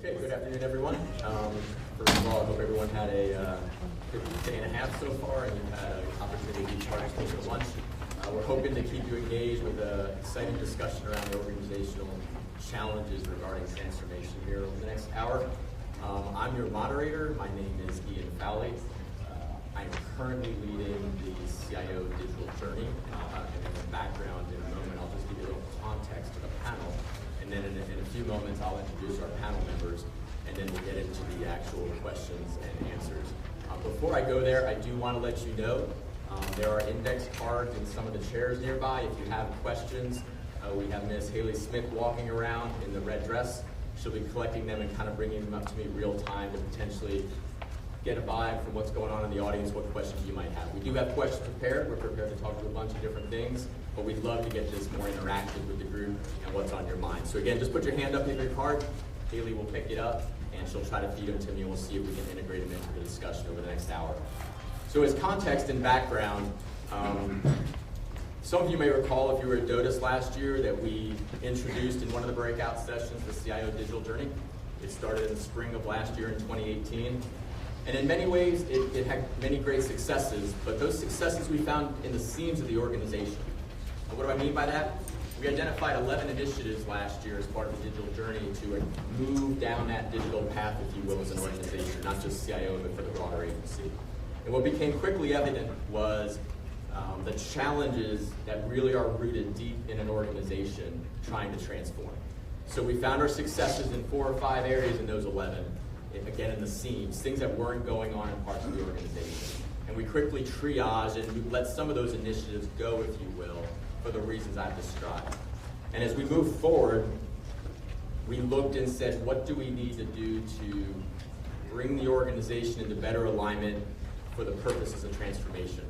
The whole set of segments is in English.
Okay, good afternoon, everyone. First of all, I hope everyone had a good day and a half so far, and you've had an opportunity to participate in lunch. We're hoping to keep you engaged with an exciting discussion around the organizational challenges regarding transformation here over the next hour. I'm your moderator. My name is Fowlie. I'm currently leading the CIO digital journey, and I'll have a background in a moment. I'll just give you a little context to the panel. And then in a few moments, I'll introduce our panel members, and then we'll get into the actual questions and answers. Before I go there, I do want to let you know there are index cards in some of the chairs nearby. If you have questions, we have Ms. Haley Smith walking around in the red dress. She'll be collecting them and kind of bringing them up to me real time to potentially get a vibe from what's going on in the audience, what questions you might have. We do have questions prepared. We're prepared to talk to a bunch of different things, but we'd love to get this more interactive with the group and what's on your mind. So again, just put your hand up in your card. Haley will pick it up, and she'll try to feed them to me, and we'll see if we can integrate them into the discussion over the next hour. So as context and background, some of you may recall if you were at DoDIIS last year that we introduced in one of the breakout sessions the CIO digital journey. It started in the spring of last year in 2018. And in many ways, it had many great successes, but those successes we found in the seams of the organization. And what do I mean by that? We identified 11 initiatives last year as part of the digital journey to move down that digital path, if you will, as an organization, not just CIO, but for the broader agency. And what became quickly evident was the challenges that really are rooted deep in an organization trying to transform. So we found our successes in 4 or 5 areas in those 11. Again, in the seams, things that weren't going on in parts of the organization. And we quickly triaged and we let some of those initiatives go, if you will, for the reasons I've described. And as we moved forward, we looked and said, what do we need to do to bring the organization into better alignment for the purposes of transformation?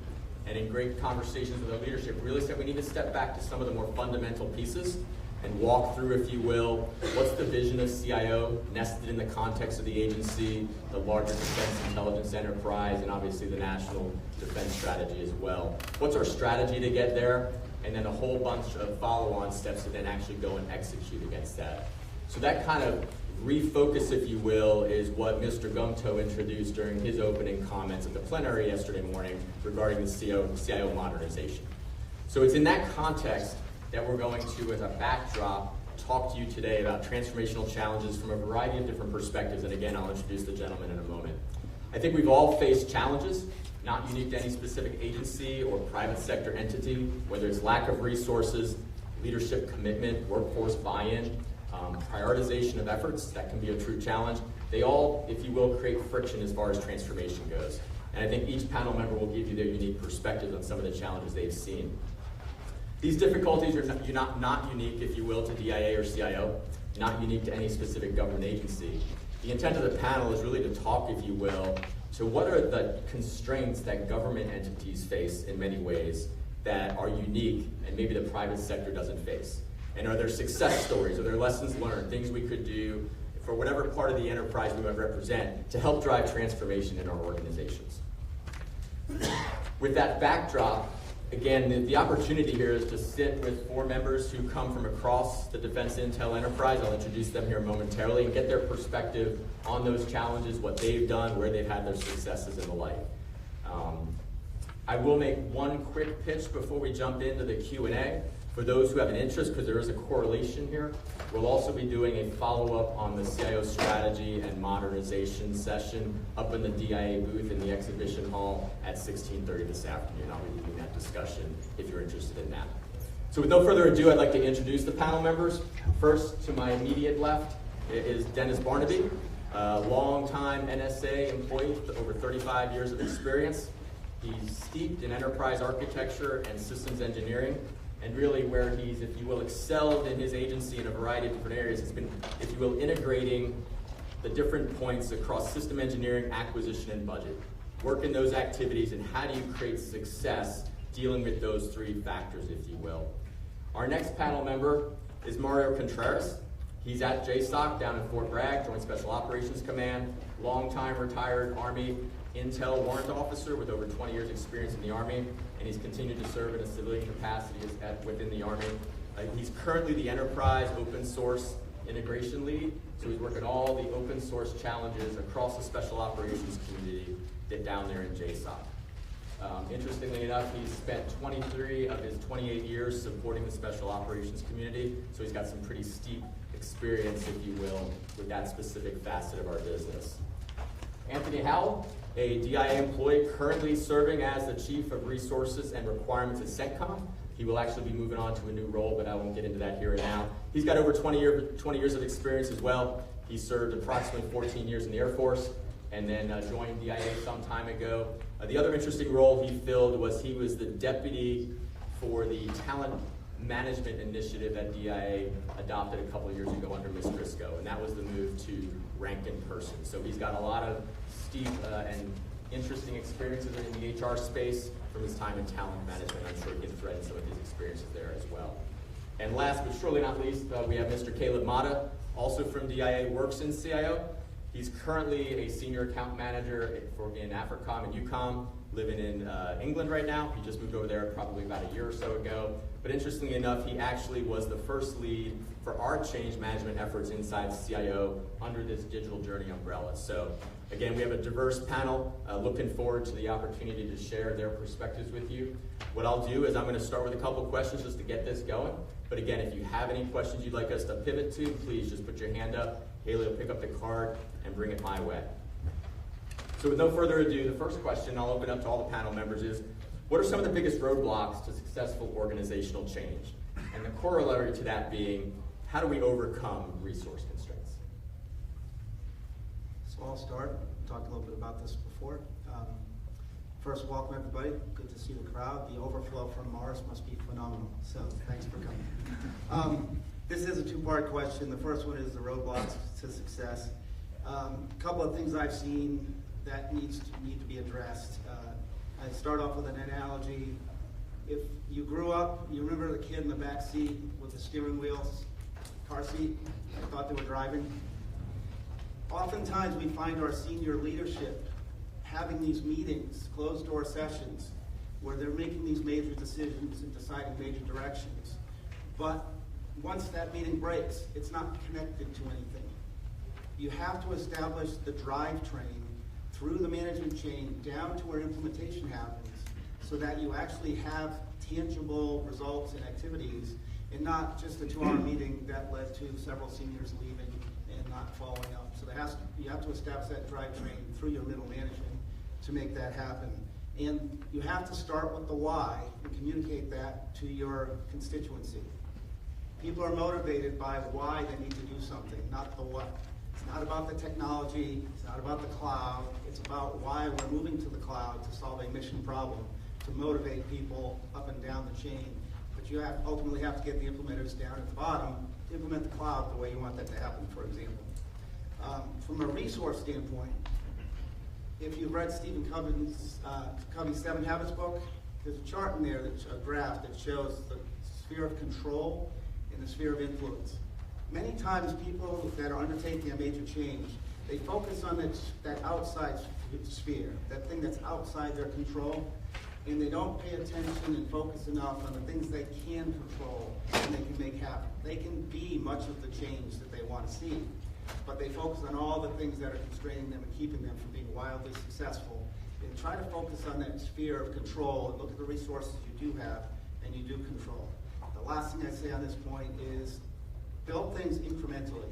And in great conversations with our leadership, we really said we need to step back to some of the more fundamental pieces and walk through, if you will, what's the vision of CIO nested in the context of the agency, the larger defense intelligence enterprise, and obviously the national defense strategy as well. What's our strategy to get there? And then a whole bunch of follow-on steps to then actually go and execute against that. So that kind of refocus, if you will, is what Mr. Gumto introduced during his opening comments at the plenary yesterday morning regarding the CIO modernization. So it's in that context that we're going to, as a backdrop, talk to you today about transformational challenges from a variety of different perspectives. And again, I'll introduce the gentleman in a moment. I think we've all faced challenges, not unique to any specific agency or private sector entity, whether it's lack of resources, leadership commitment, workforce buy-in, prioritization of efforts, that can be a true challenge. They all, if you will, create friction as far as transformation goes. And I think each panel member will give you their unique perspective on some of the challenges they've seen. These difficulties are not unique, if you will, to DIA or CIO, not unique to any specific government agency. The intent of the panel is really to talk, if you will, to what are the constraints that government entities face in many ways that are unique and maybe the private sector doesn't face. And are there success stories, are there lessons learned, things we could do for whatever part of the enterprise we might represent to help drive transformation in our organizations. With that backdrop, again, the opportunity here is to sit with 4 members who come from across the defense intel enterprise. I'll introduce them here momentarily and get their perspective on those challenges, what they've done, where they've had their successes and the like. I will make one quick pitch before we jump into the Q&A. For those who have an interest, because there is a correlation here, we'll also be doing a follow-up on the CIO strategy and modernization session up in the DIA booth in the exhibition hall at 16:30 this afternoon. I'll be leading that discussion if you're interested in that. So with no further ado, I'd like to introduce the panel members. First, to my immediate left is Dennis Barnaby, a longtime NSA employee with over 35 years of experience. He's steeped in enterprise architecture and systems engineering, and really where he's, if you will, excelled in his agency in a variety of different areas has been, if you will, integrating the different points across system engineering, acquisition, and budget. Work in those activities, and how do you create success dealing with those 3 factors, if you will. Our next panel member is Mario Contreras. He's at JSOC down in Fort Bragg, Joint Special Operations Command, longtime retired Army Intel warrant officer with over 20 years experience in the Army, and he's continued to serve in a civilian capacity within the Army. He's currently the enterprise open source integration lead. So he's working all the open source challenges across the special operations community down there in JSOC. Interestingly enough, he's spent 23 of his 28 years supporting the special operations community, so he's got some pretty steep experience, if you will, with that specific facet of our business. Anthony Howell, a DIA employee currently serving as the Chief of Resources and Requirements at CENTCOM. He will actually be moving on to a new role, but I won't get into that here and now. He's got over 20 years of experience as well. He served approximately 14 years in the Air Force and then joined DIA some time ago. The other interesting role he filled was he was the deputy for the talent management initiative that DIA adopted a couple of years ago under Ms. Crisco, and that was the move to ranked in person. So he's got a lot of steep and interesting experiences in the HR space from his time in talent management. I'm sure he can thread in some of his experiences there as well. And last but surely not least, we have Mr. Caleb Mata, also from DIA, works in CIO. He's currently a senior account manager in AFRICOM and UCOM, living in England right now. He just moved over there probably about a year or so ago. But interestingly enough, he actually was the first lead for our change management efforts inside CIO under this digital journey umbrella. So again, we have a diverse panel. Looking forward to the opportunity to share their perspectives with you. What I'll do is I'm going to start with a couple questions just to get this going. But again, if you have any questions you'd like us to pivot to, please just put your hand up. Haley will pick up the card and bring it my way. So with no further ado, the first question I'll open up to all the panel members is, what are some of the biggest roadblocks to successful organizational change? And the corollary to that being, how do we overcome resource constraints? So I'll start. We talked a little bit about this before. First, welcome everybody. Good to see the crowd. The overflow from Mars must be phenomenal. So thanks for coming. This is a two-part question. The first one is the roadblocks to success. A couple of things I've seen that need to be addressed. I start off with an analogy. If you grew up, you remember the kid in the back seat with the steering wheels, car seat, I thought they were driving. Oftentimes we find our senior leadership having these meetings, closed door sessions, where they're making these major decisions and deciding major directions. But once that meeting breaks, it's not connected to anything. You have to establish the drivetrain through the management chain down to where implementation happens so that you actually have tangible results and activities and not just a 2-hour meeting that led to several seniors leaving and not following up. So you have to establish that drivetrain through your middle management to make that happen. And you have to start with the why and communicate that to your constituency. People are motivated by why they need to do something, not the what. It's not about the technology, it's not about the cloud, it's about why we're moving to the cloud to solve a mission problem, to motivate people up and down the chain. But you ultimately have to get the implementers down at the bottom to implement the cloud the way you want that to happen, for example. From a resource standpoint, if you've read Stephen Covey's 7 Habits book, there's a chart in there, a graph that shows the sphere of control and the sphere of influence. Many times people that are undertaking a major change, they focus on that outside sphere, that thing that's outside their control, and they don't pay attention and focus enough on the things they can control and they can make happen. They can be much of the change that they want to see, but they focus on all the things that are constraining them and keeping them from being wildly successful. And try to focus on that sphere of control and look at the resources you do have and you do control. The last thing I say on this point is build things incrementally.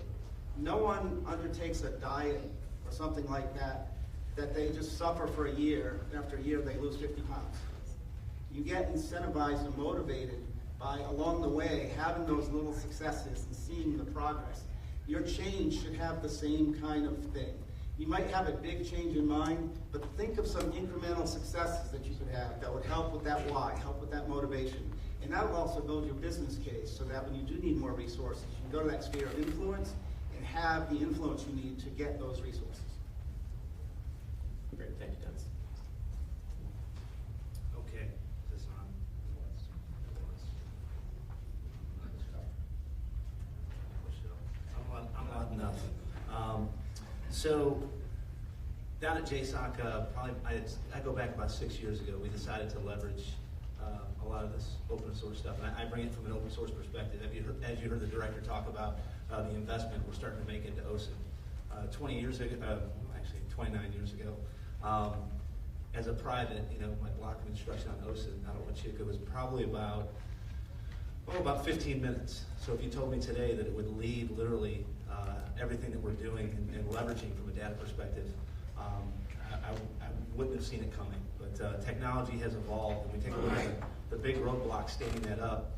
No one undertakes a diet or something like that they just suffer for a year, and after a year they lose 50 pounds. You get incentivized and motivated by, along the way, having those little successes and seeing the progress. Your change should have the same kind of thing. You might have a big change in mind, but think of some incremental successes that you could have that would help with that why, help with that motivation. And that will also build your business case so that when you do need more resources, you can go to that sphere of influence and have the influence you need to get those resources. Great, thank you, Dennis. Okay, is this on? I'm on enough. So down at JSOC, probably I go back about 6 years ago. We decided to leverage a lot of this open source stuff, and I bring it from an open source perspective. As you heard the director talk about the investment we're starting to make into OSINT. 20 years ago, actually 29 years ago, as a private, my block of instruction on OSINT out of Wichita was probably about 15 minutes. So if you told me today that it would lead literally everything that we're doing and leveraging from a data perspective, I wouldn't have seen it coming. But technology has evolved, and we take a look at the big roadblocks standing that up.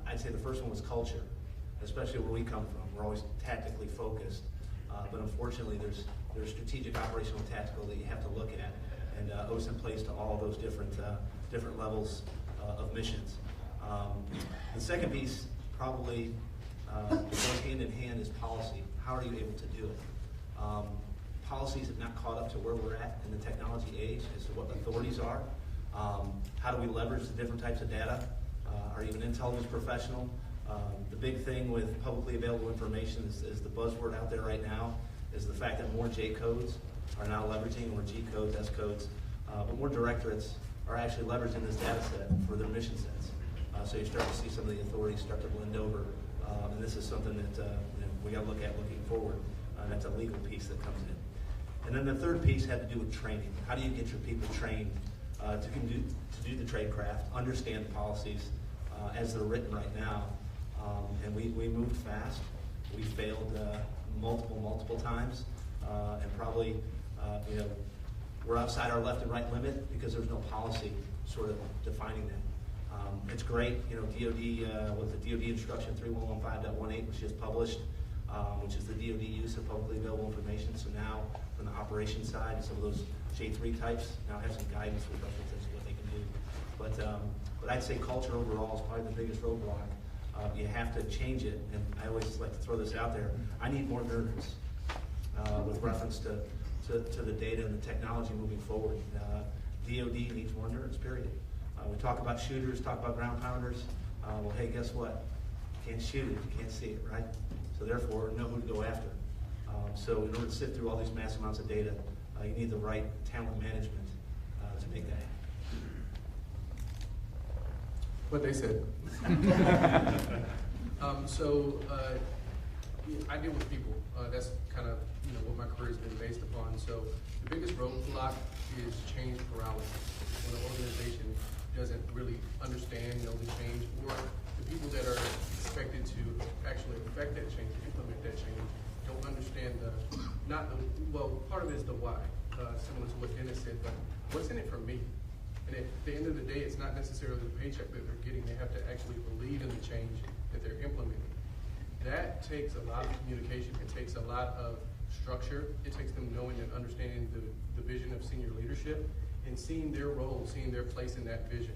I'd say the first one was culture, especially where we come from. We're always tactically focused, but unfortunately there's strategic, operational, and tactical that you have to look at, and OSINT plays to all those different levels of missions. The second piece probably goes hand in hand is policy. How are you able to do it? Policies have not caught up to where we're at in the technology age as to what authorities are. How do we leverage the different types of data? Are you an intelligence professional? The big thing with publicly available information is the buzzword out there right now is the fact that more J codes are now leveraging, more G codes, S codes, but more directorates are actually leveraging this data set for their mission sets. So you start to see some of the authorities start to blend over, and this is something that we got to look at looking forward. That's a legal piece that comes in. And then the third piece had to do with training. How do you get your people trained to do the trade craft, understand the policies as they're written right now? And we moved fast. We failed multiple times, and probably we're outside our left and right limit because there's no policy sort of defining that. It's great, DoD with the DoD Instruction 3115.18, which is published, which is the DoD use of publicly available information. So now, from the operations side, some of those J3 types now have some guidance with reference to what they can do. But I'd say culture overall is probably the biggest roadblock. You have to change it, and I always like to throw this out there. I need more nerds with reference to the data and the technology moving forward. DoD needs more nerds, period. We talk about shooters, talk about ground pounders. Well, hey, guess what? You can't shoot it, you can't see it, right? So therefore, know who to go after. So in order to sift through all these massive amounts of data, you need the right talent management to make that happen. What they said. I deal with people. That's kind of what my career has been based upon. So the biggest roadblock is change paralysis. When an organization doesn't really understand, the change, or the people that are expected to actually affect that change, implement that change, don't understand part of it is the why, similar to what Dennis said, but what's in it for me? And at the end of the day, it's not necessarily the paycheck that they're getting. They have to actually believe in the change that they're implementing. That takes a lot of communication. It takes a lot of structure. It takes them knowing and understanding the vision of senior leadership and seeing their role, seeing their place in that vision.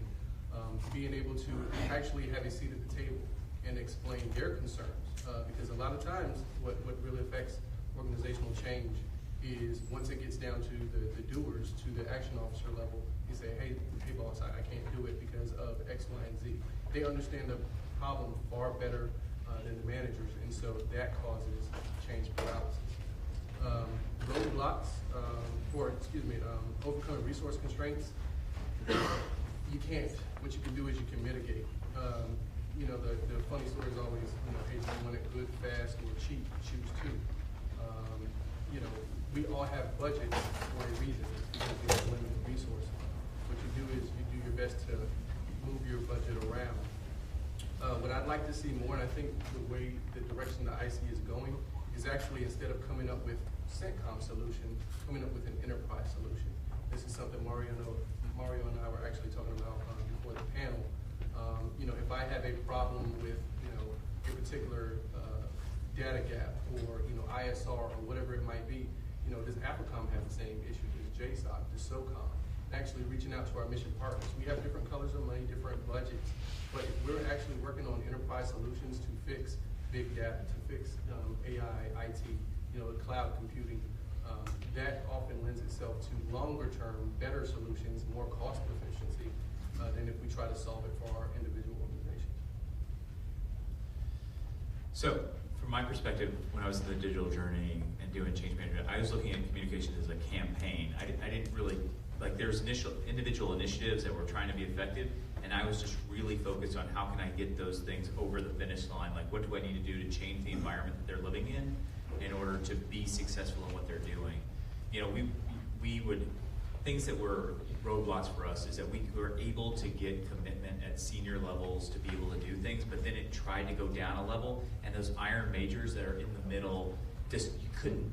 Being able to actually have a seat at the table and explain their concerns. Because a lot of times, what really affects organizational change is once it gets down to the doers, to the action officer level, you say, hey boss, I can't do it because of X, Y, and Z. They understand the problem far better than the managers, and so that causes change paralysis. Roadblocks, overcoming resource constraints, you can't. What you can do is you can mitigate. The funny story is always, hey, if you want it good, fast, or cheap, choose two. We all have budgets for a reason, because we have limited resources. What you do is you do your best to move your budget around. What I'd like to see more, and I think the way the direction the IC is going, is actually instead of coming up with CENTCOM solution, coming up with an enterprise solution. This is something Mario and I were actually talking about before the panel. If I have a problem with a particular data gap or ISR or whatever it might be, does AFRICOM have the same issue? Does JSOC? Does SOCOM? Actually reaching out to our mission partners. We have different colors of money, different budgets, but if we're actually working on enterprise solutions to fix big data, to fix AI, IT, cloud computing, that often lends itself to longer term, better solutions, more cost efficiency than if we try to solve it for our individual organizations. So, from my perspective, when I was in the digital journey and doing change management, I was looking at communication as a campaign. I didn't really, there's individual initiatives that were trying to be effective, And I was just really focused on how can I get those things over the finish line? Like, what do I need to do to change the environment that they're living in order to be successful in what they're doing? You know, we would, things that were roadblocks for us is that we were able to get commitment at senior levels to be able to do things, but then it tried to go down a level, and those iron majors that are in the middle, just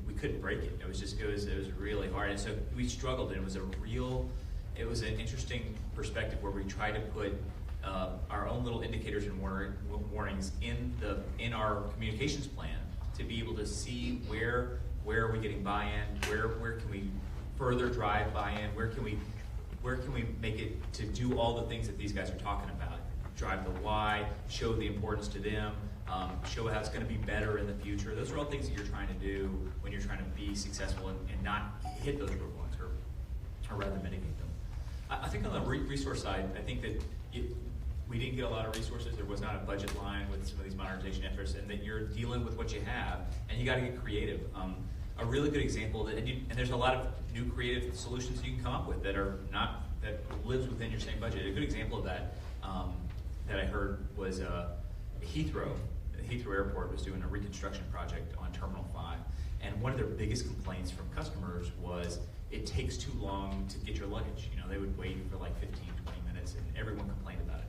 we couldn't break it. It was really hard, and so we struggled. And it was an interesting perspective where we tried to put our own little indicators and warnings in our communications plan to be able to see where are we getting buy-in, where can we further drive buy-in, where can we make it to do all the things that these guys are talking about, drive the why, show the importance to them, show how it's going to be better in the future. Those are all things that you're trying to do when you're trying to be successful and not hit those roadblocks or rather mitigate them. I think on the resource side, I think that we didn't get a lot of resources. There was not a budget line with some of these modernization efforts, and that you're dealing with what you have, and you got to get creative. A really good example, and there's a lot of new creative solutions you can come up with that lives within your same budget. A good example of that that I heard was Heathrow. Heathrow Airport was doing a reconstruction project on Terminal 5, and one of their biggest complaints from customers was it takes too long to get your luggage. You know, they would wait for like 15, 20 minutes, and everyone complained about it.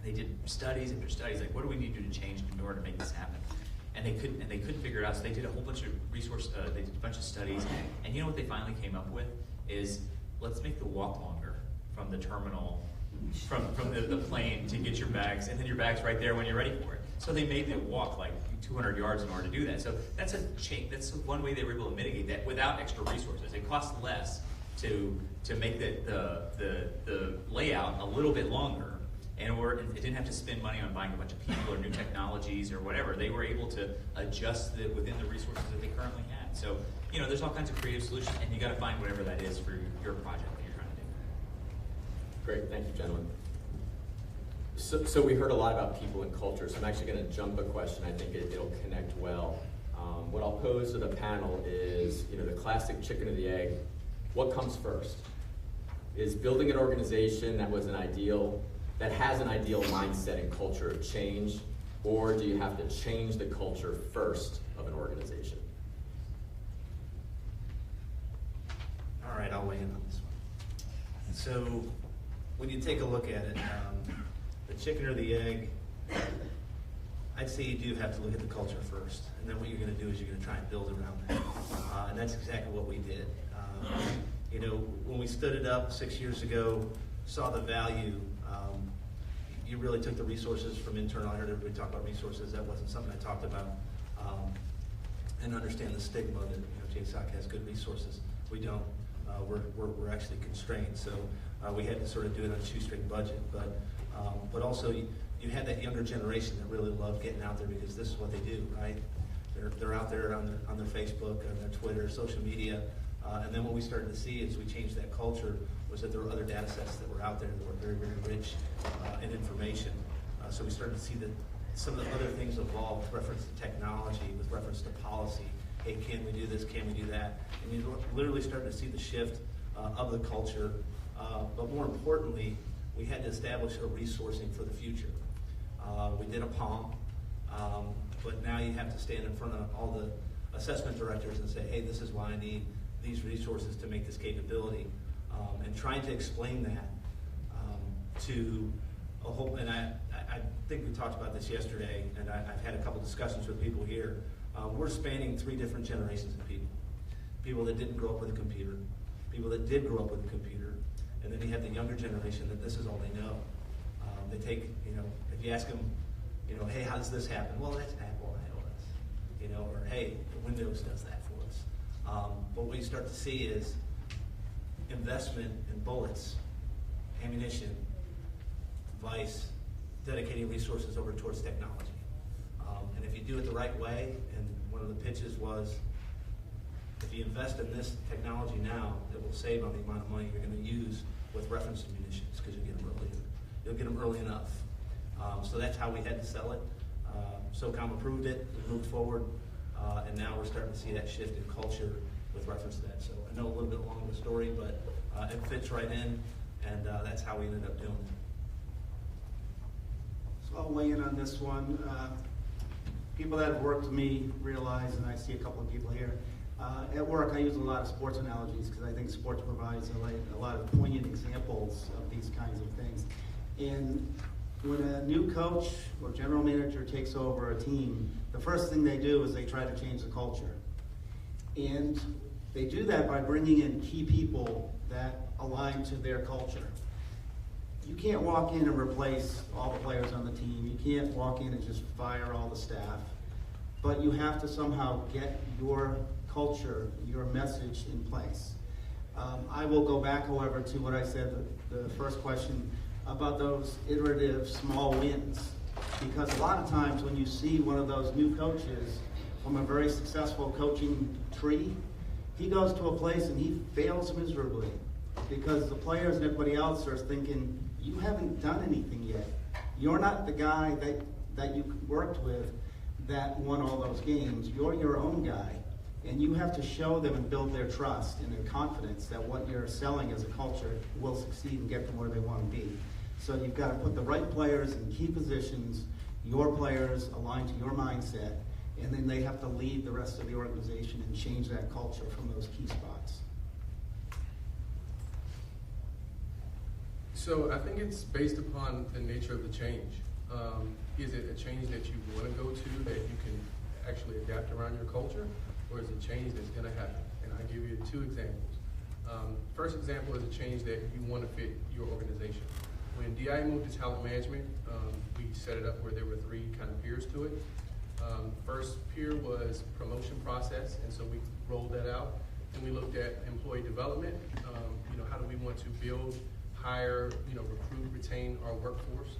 They did studies after studies, like, what do we need to do to change in order to make this happen? And they couldn't figure it out. So they did a whole bunch of they did a bunch of studies, and you know what they finally came up with is, let's make the walk longer from the terminal, from the plane to get your bags, and then your bag's right there when you're ready for it. So they made them walk like 200 yards in order to do that. So that's a change. That's one way they were able to mitigate that without extra resources. It costs less to make the layout a little bit longer, and it didn't have to spend money on buying a bunch of people or new technologies or whatever. They were able to adjust within the resources that they currently had. So, you know, there's all kinds of creative solutions, and you got to find whatever that is for your project that you're trying to do. Great, thank you, gentlemen. So we heard a lot about people and culture, so I'm actually going to jump a question. I think it'll connect well. What I'll pose to the panel is, you know, the classic chicken or the egg. What comes first? Is building an organization that has an ideal mindset and culture of change, or do you have to change the culture first of an organization? All right, I'll weigh in on this one. So when you take a look at it, the chicken or the egg, I'd say you do have to look at the culture first, and then what you're going to do is you're going to try and build around that, and that's exactly what we did. You know, when we stood it up 6 years ago, saw the value. You really took the resources from internal. I heard everybody talk about resources. That wasn't something I talked about. And understand the stigma that, you know, JSOC has good resources. We don't. We're actually constrained. So we had to sort of do it on a shoestring budget. But also you had that younger generation that really loved getting out there because this is what they do, right? They're out there on their Facebook, on their Twitter, social media. And then what we started to see as we changed that culture was that there were other data sets that were out there that were very, very rich in information. So we started to see that some of the other things evolved with reference to technology, with reference to policy. Hey, can we do this? Can we do that? And you literally started to see the shift of the culture. But more importantly, we had to establish a resourcing for the future. We did a POM, but now you have to stand in front of all the assessment directors and say, hey, this is why I need these resources to make this capability. And trying to explain that to a whole, and I think we talked about this yesterday, and I've had a couple discussions with people here. We're spanning 3 different generations of people. People that didn't grow up with a computer, people that did grow up with a computer, and then you have the younger generation that this is all they know. They take, you know, if you ask them, you know, hey, how does this happen? Well, that's Apple iOS, you know, or hey, Windows does that for us. But what you start to see is investment in bullets, ammunition, device, dedicating resources over towards technology. And if you do it the right way, and one of the pitches was, if you invest in this technology now, it will save on the amount of money you're going to use with reference to munitions, because you'll get them early. You'll get them early enough. So that's how we had to sell it. SOCOM approved it, we moved forward, and now we're starting to see that shift in culture with reference to that. So I know a little bit long of the story, but it fits right in, and that's how we ended up doing it. I'll weigh in on this one. People that have worked with me realize, and I see a couple of people here, at work I use a lot of sports analogies because I think sports provides a lot of poignant examples of these kinds of things. And when a new coach or general manager takes over a team, the first thing they do is they try to change the culture. And they do that by bringing in key people that align to their culture. You can't walk in and replace all the players on the team. You can't walk in and just fire all the staff. But you have to somehow get your culture, your message in place. I will go back, however, to what I said, the first question about those iterative small wins. Because a lot of times when you see one of those new coaches from a very successful coaching tree, he goes to a place and he fails miserably because the players and everybody else are thinking, you haven't done anything yet. You're not the guy that you worked with that won all those games. You're your own guy. And you have to show them and build their trust and their confidence that what you're selling as a culture will succeed and get them where they want to be. So you've got to put the right players in key positions, your players aligned to your mindset, and then they have to lead the rest of the organization and change that culture from those key spots. So I think it's based upon the nature of the change. Is it a change that you want to go to that you can actually adapt around your culture, or is it change that's going to happen? And I'll give you two examples. First example is a change that you want to fit your organization. When DI moved to talent management, we set it up where there were three kind of peers to it. First peer was promotion process, and so we rolled that out. And we looked at employee development. How do we want to build, hire, recruit, retain our workforce?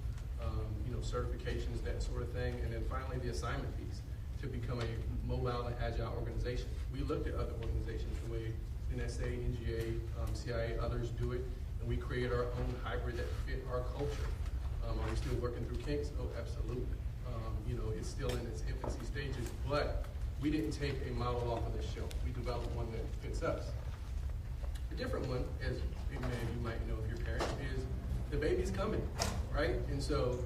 Certifications, that sort of thing. And then finally, the assignment piece to become a mobile and agile organization. We looked at other organizations, the way NSA, NGA, CIA, others do it, and we create our own hybrid that fit our culture. Are we still working through kinks? Oh, absolutely. It's still in its infancy stages, but we didn't take a model off of the shelf. We developed one that fits us. A different one, as you might know if you're parents, is the baby's coming, right? And so,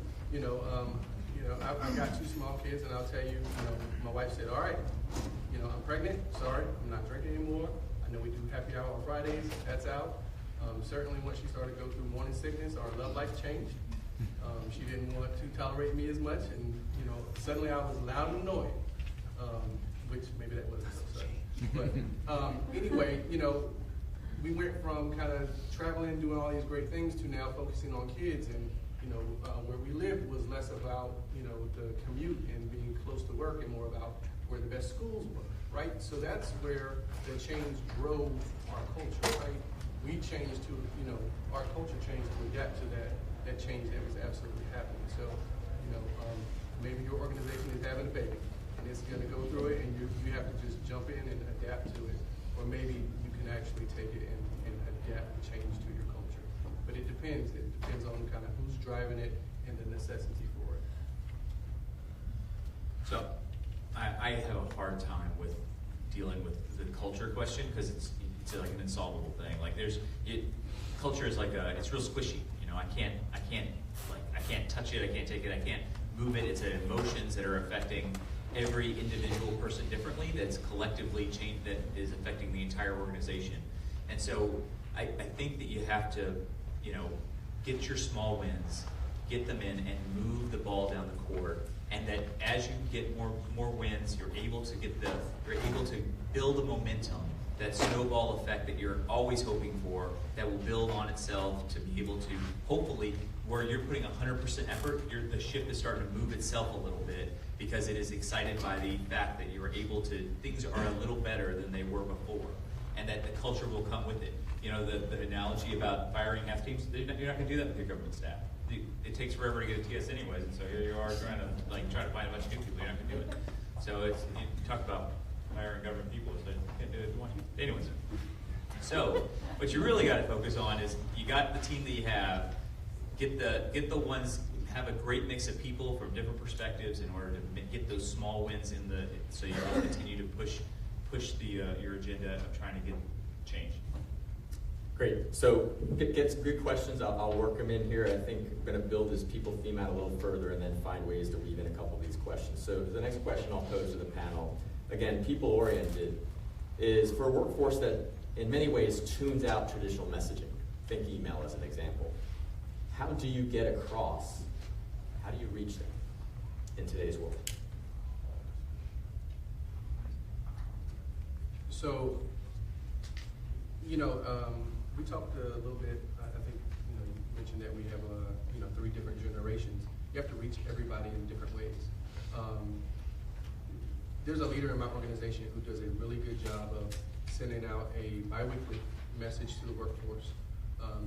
I've got two small kids, and I'll tell you, my wife said, all right, I'm pregnant, sorry, I'm not drinking anymore. I know we do happy hour on Fridays, that's out. Certainly once she started to go through morning sickness, our love life changed. She didn't want to tolerate me as much, and suddenly I was loud and annoying, which maybe that wasn't so sudden. But anyway, we went from kind of traveling, doing all these great things to now focusing on kids, and where we lived was less about the commute and being close to work, and more about where the best schools were, right? So that's where the change drove our culture, right? We changed to, our culture changed to adapt to that change that was absolutely happening. So, maybe your organization is having a baby and it's going to go through it, and you have to just jump in and adapt to it. Or maybe you can actually take it and adapt and change to your culture. But it depends. It depends on kind of who's driving it and the necessity for it. So I have a hard time with dealing with the culture question because it's like an insolvable thing. Like culture is like it's real squishy. I can't touch it. I can't take it. I can't move it. It's emotions that are affecting every individual person differently. That's collectively changed. That is affecting the entire organization. And so I think that you have to, get your small wins, get them in, and move the ball down the court. And that as you get more wins, you're able to build a momentum, that snowball effect that you're always hoping for, that will build on itself to be able to, hopefully, where you're putting 100% effort, the ship is starting to move itself a little bit because it is excited by the fact that you're able to, things are a little better than they were before, and that the culture will come with it. The analogy about firing half teams, you're not going to do that with your government staff. It takes forever to get a TS anyways, and so here you are trying to find a bunch of new people. You're not going to do it. So you talk about hiring government people, so you can't do it if you want to. Anyways, so what you really got to focus on is you got the team that you have. Get the ones, have a great mix of people from different perspectives in order to get those small wins so you can continue to push your agenda of trying to get change. Great. So get some good questions. I'll work them in here. I think I'm going to build this people theme out a little further and then find ways to weave in a couple of these questions. So the next question I'll pose to the panel, again, people-oriented, is for a workforce that in many ways tunes out traditional messaging. Think email as an example. How do you get across? How do you reach them in today's world? So, we talked a little bit, I think, you mentioned that we have, 3 different generations. You have to reach everybody in different ways. There's a leader in my organization who does a really good job of sending out a biweekly message to the workforce.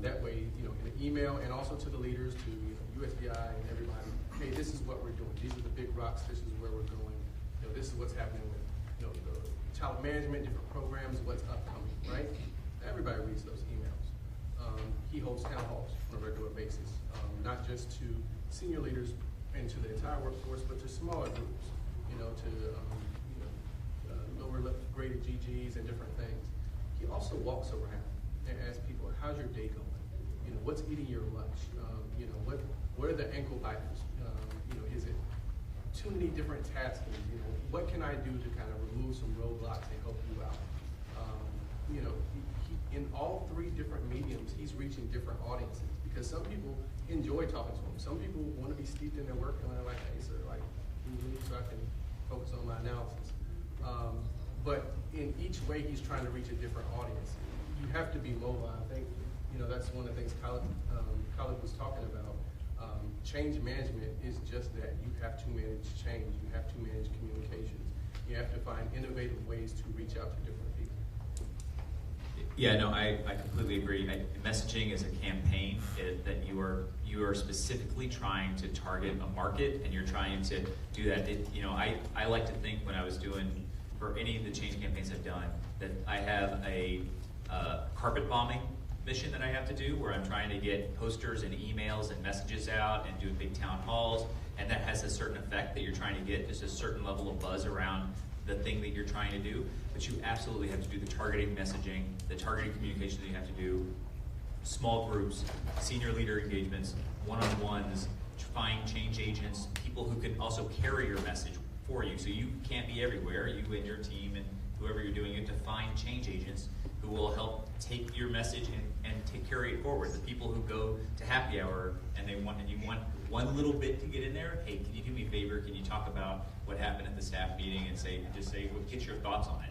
That way, in an email and also to the leaders, to USBI and everybody, hey, this is what we're doing. These are the big rocks. This is where we're going. This is what's happening with, the child management, different programs, what's upcoming, right? Everybody reads those emails. He holds town halls on a regular basis, not just to senior leaders and to the entire workforce, but to smaller groups, to lower graded GGs and different things. He also walks around and asks people, how's your day going? What's eating your lunch? What are the ankle biters? Is it too many different tasks? What can I do to kind of remove some roadblocks and help you out? In all 3 different mediums, he's reaching different audiences because some people enjoy talking to him. Some people want to be steeped in their work and they're like, hey, sir, so I can focus on my analysis. But in each way, he's trying to reach a different audience. You have to be mobile. I think, that's one of the things colleague was talking about. Change management is just that. You have to manage change. You have to manage communications. You have to find innovative ways to reach out to different people. Yeah, no, I completely agree. Messaging is a campaign that you are specifically trying to target a market, and you're trying to do that. I like to think when I was doing, for any of the change campaigns I've done, that I have a carpet bombing mission that I have to do, where I'm trying to get posters and emails and messages out and do big town halls, and that has a certain effect that you're trying to get just a certain level of buzz around the thing that you're trying to do. But you absolutely have to do the targeting messaging, the targeting communication that you have to do, small groups, senior leader engagements, one-on-ones, find change agents, people who can also carry your message for you. So you can't be everywhere, you and your team and whoever you're doing it, to find change agents who will help take your message and carry it forward. The people who go to happy hour and you want one little bit to get in there. Hey, can you do me a favor? Can you talk about what happened at the staff meeting and just say, well, get your thoughts on it.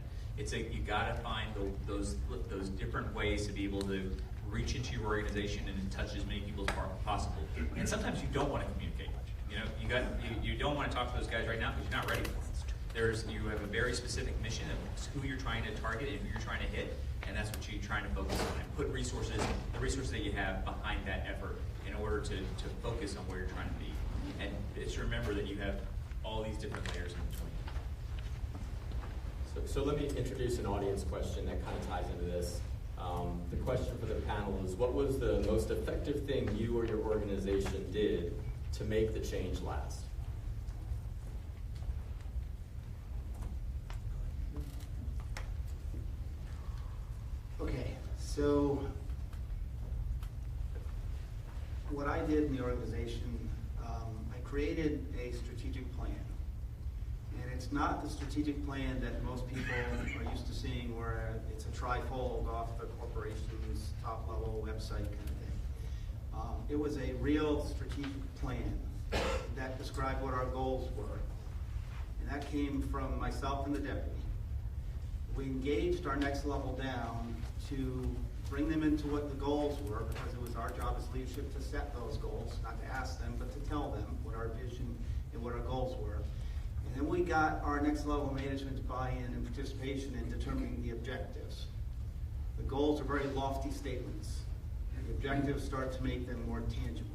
You got to find those different ways to be able to reach into your organization and touch as many people as possible. And sometimes you don't want to communicate much. You don't want to talk to those guys right now because you're not ready for it. You have a very specific mission of who you're trying to target and who you're trying to hit, and that's what you're trying to focus on, and put the resources that you have behind that effort in order to focus on where you're trying to be. And just remember that you have all these different layers in between. So let me introduce an audience question that kind of ties into this. The question for the panel is, what was the most effective thing you or your organization did to make the change last? Okay, so what I did in the organization, I created a strategic plan. And it's not the strategic plan that most people are used to seeing, where it's a trifold off the corporation's top-level website kind of thing. It was a real strategic plan that described what our goals were. And that came from myself and the deputy. We engaged our next level down to bring them into what the goals were, because it was our job as leadership to set those goals, not to ask them, but to tell them what our vision and what our goals were. And then we got our next level management's buy-in and participation in determining the objectives. The goals are very lofty statements. The objectives start to make them more tangible.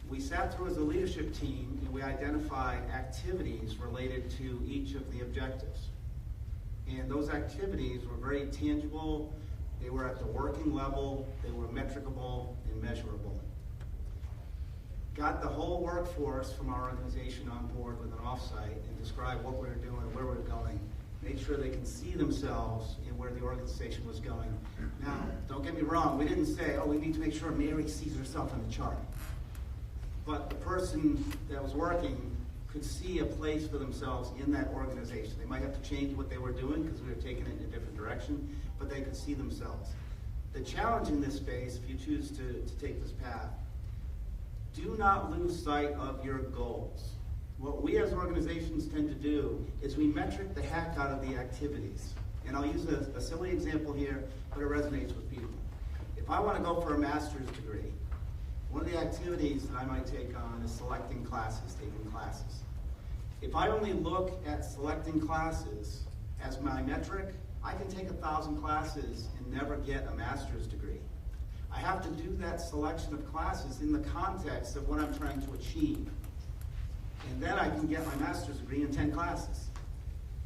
We sat through as a leadership team and we identified activities related to each of the objectives. And those activities were very tangible, they were at the working level, they were metricable and measurable. Got the whole workforce from our organization on board with an offsite and described what we were doing, where we were going, made sure they can see themselves in where the organization was going. Now, don't get me wrong, we didn't say, oh, we need to make sure Mary sees herself on the chart. But the person that was working could see a place for themselves in that organization. They might have to change what they were doing because we were taking it in a different direction, but they could see themselves. The challenge in this space, if you choose to take this path, do not lose sight of your goals. What we as organizations tend to do is we metric the heck out of the activities. And I'll use a silly example here, but it resonates with people. If I want to go for a master's degree, one of the activities that I might take on is selecting classes, taking classes. If I only look at selecting classes as my metric, I can take 1,000 classes and never get a master's degree. I have to do that selection of classes in the context of what I'm trying to achieve. And then I can get my master's degree in 10 classes.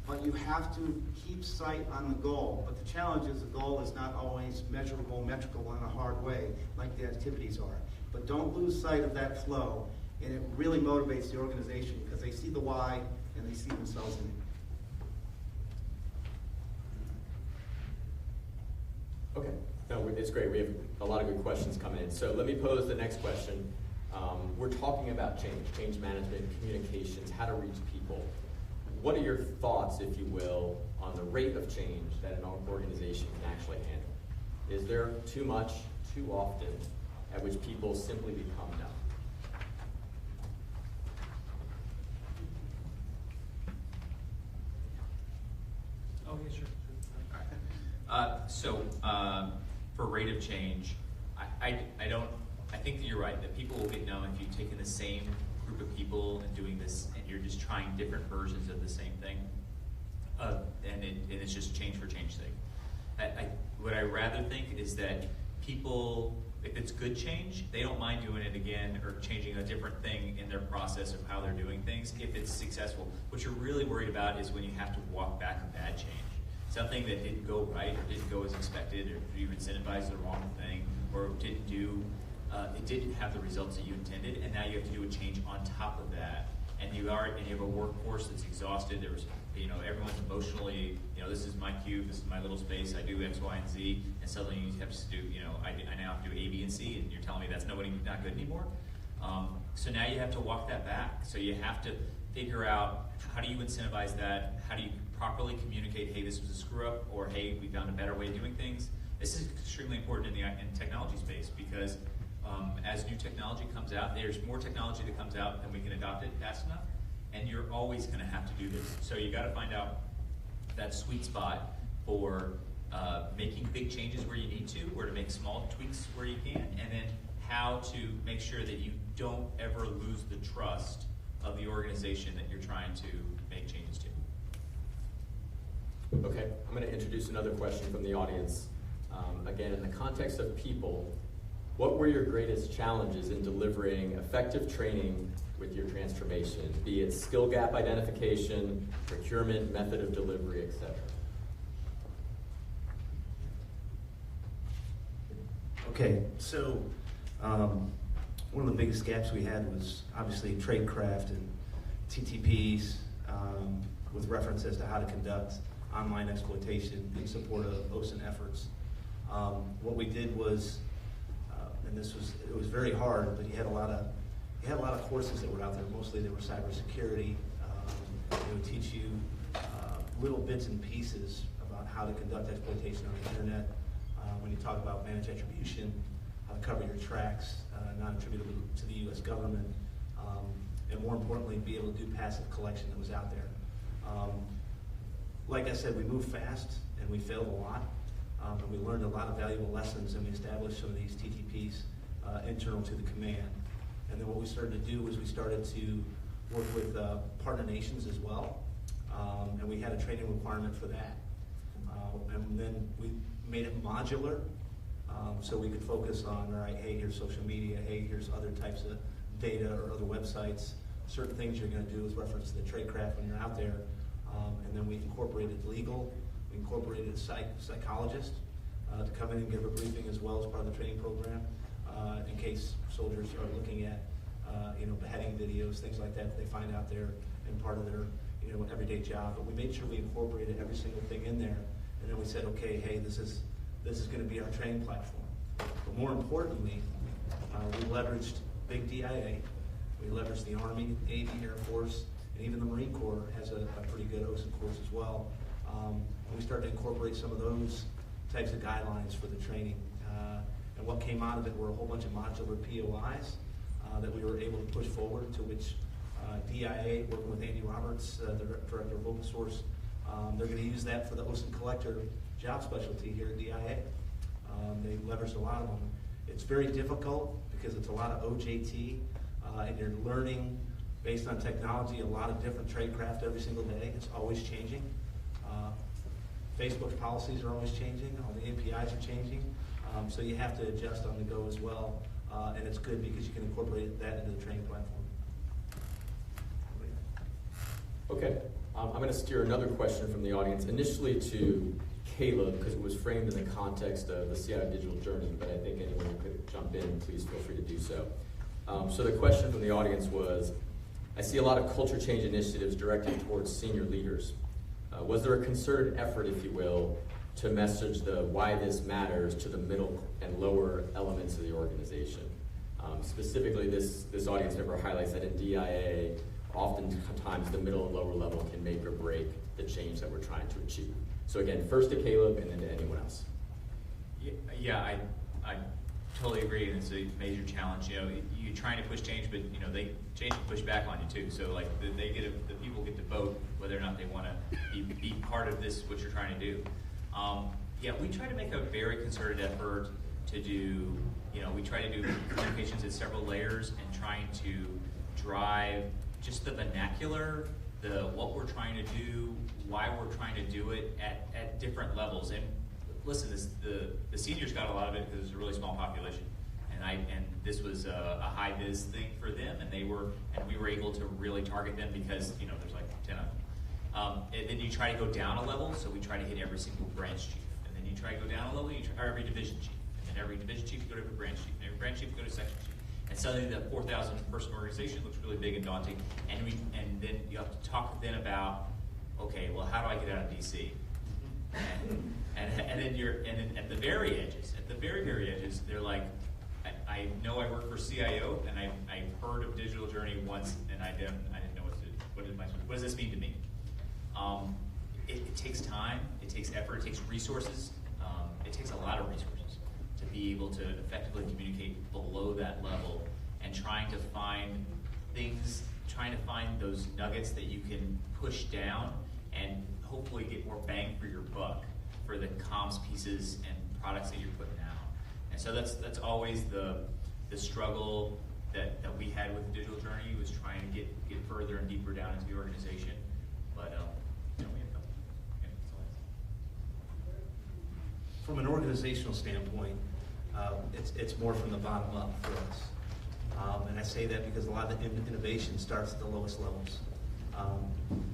But you have to keep sight on the goal. But the challenge is the goal is not always measurable, metrical in a hard way like the activities are. But don't lose sight of that flow, and it really motivates the organization because they see the why and they see themselves in it. Okay, no, it's great. We have a lot of good questions coming in. So let me pose the next question. We're talking about change management, communications, how to reach people. What are your thoughts, if you will, on the rate of change that an organization can actually handle? Is there too much, too often, at which people simply become numb? Oh, yeah, sure. For rate of change, I think that you're right, that people will get numb if you've taken the same group of people and doing this, and you're just trying different versions of the same thing, and it's just change for change sake. What I rather think is that people, if it's good change, they don't mind doing it again or changing a different thing in their process of how they're doing things if it's successful. What you're really worried about is when you have to walk back a bad change. Something that didn't go right or didn't go as expected, or you incentivized the wrong thing, or it didn't have the results that you intended, and now you have to do a change on top of that. And you have a workforce that's exhausted. There's, everyone's emotionally, this is my cube, this is my little space, I do X, Y, and Z, and suddenly you have to do, I now have to do A, B, and C, and you're telling me that's not good anymore. So now you have to walk that back. So you have to figure out, how do you incentivize that? How do you properly communicate, hey, this was a screw up, or hey, we found a better way of doing things? This is extremely important in technology space, because as new technology comes out, there's more technology that comes out than we can adopt it fast enough, and you're always going to have to do this. So you got to find out that sweet spot for making big changes where you need to, or to make small tweaks where you can, and then how to make sure that you don't ever lose the trust of the organization that you're trying to make changes to. Okay, I'm going to introduce another question from the audience. Again, in the context of people, what were your greatest challenges in delivering effective training with your transformation, be it skill gap identification, procurement, method of delivery, etc.? Okay, so one of the biggest gaps we had was obviously tradecraft and TTPs with reference as to how to conduct online exploitation in support of OSINT efforts. What we did was, and it was very hard, but you had a lot of courses that were out there. Mostly they were cybersecurity. They would teach you little bits and pieces about how to conduct exploitation on the internet. When you talk about managed attribution, how to cover your tracks, not attributable to the U.S. government, and more importantly, be able to do passive collection that was out there. Like I said, we moved fast and we failed a lot, and we learned a lot of valuable lessons, and we established some of these TTPs internal to the command. And then what we started to do was we started to work with partner nations as well, and we had a training requirement for that. And then we made it modular, so we could focus on, all right, hey, here's social media, hey, here's other types of data or other websites, certain things you're going to do with reference to the tradecraft when you're out there. And then we incorporated legal, we incorporated a psychologist to come in and give a briefing as well as part of the training program, in case soldiers are looking at beheading videos, things like that they find out there, and part of their everyday job, but we made sure we incorporated every single thing in there, and then we said, okay, hey, this is going to be our training platform. But more importantly, we leveraged big DIA, we leveraged the Army, Navy, Air Force, and even the Marine Corps has a pretty good OSINT course as well. And we started to incorporate some of those types of guidelines for the training. And what came out of it were a whole bunch of modular POIs that we were able to push forward, to which DIA, working with Andy Roberts, the Director of Open Source, they're going to use that for the OSINT Collector job specialty here at DIA. They leveraged a lot of them. It's very difficult because it's a lot of OJT, and you're learning based on technology a lot of different tradecraft every single day. It's always changing. Facebook's policies are always changing. All the APIs are changing. So you have to adjust on the go as well. And it's good because you can incorporate that into the training platform. Okay, I'm going to steer another question from the audience, initially to Caleb, because it was framed in the context of the CIO digital journey, but I think anyone who could jump in, please feel free to do so. So the question from the audience was, I see a lot of culture change initiatives directed towards senior leaders. Was there a concerted effort, if you will, to message the why this matters to the middle and lower elements of the organization? Specifically, this audience member highlights that in DIA, oftentimes the middle and lower level can make or break the change that we're trying to achieve. So again, first to Caleb and then to anyone else. Yeah, I totally agree, and it's a major challenge. You're trying to push change, but change can push back on you too. So like the people get to vote whether or not they want to be part of this, what you're trying to do. Yeah, we try to make a very concerted effort to do. We try to do communications at several layers and trying to drive just the vernacular, what we're trying to do, why we're trying to do it at different levels. And listen, the seniors got a lot of it because it's a really small population, and this was a high vis thing for them, and we were able to really target them because there's like 10 of them. And then you try to go down a level, so we try to hit every single branch chief, and then you try to go down a level, or every division chief, and then every division chief go to every branch chief, and every branch chief go to section chief. And suddenly that 4,000 person organization looks really big and daunting, and then you have to talk then about, okay, well, how do I get out of DC? And then at the very edges, very edges, they're like, I know I work for CIO, and I heard of Digital Journey once, and I didn't know what does this mean to me? It takes time, it takes effort, it takes resources, it takes a lot of resources to be able to effectively communicate below that level, and trying to find those nuggets that you can push down and hopefully get more bang for your buck for the comms pieces and products that you're putting out. And so that's always the struggle that we had with the Digital Journey, was trying to get further and deeper down into the organization. But we have no. From an organizational standpoint, it's more from the bottom up for us. And I say that because a lot of the innovation starts at the lowest levels.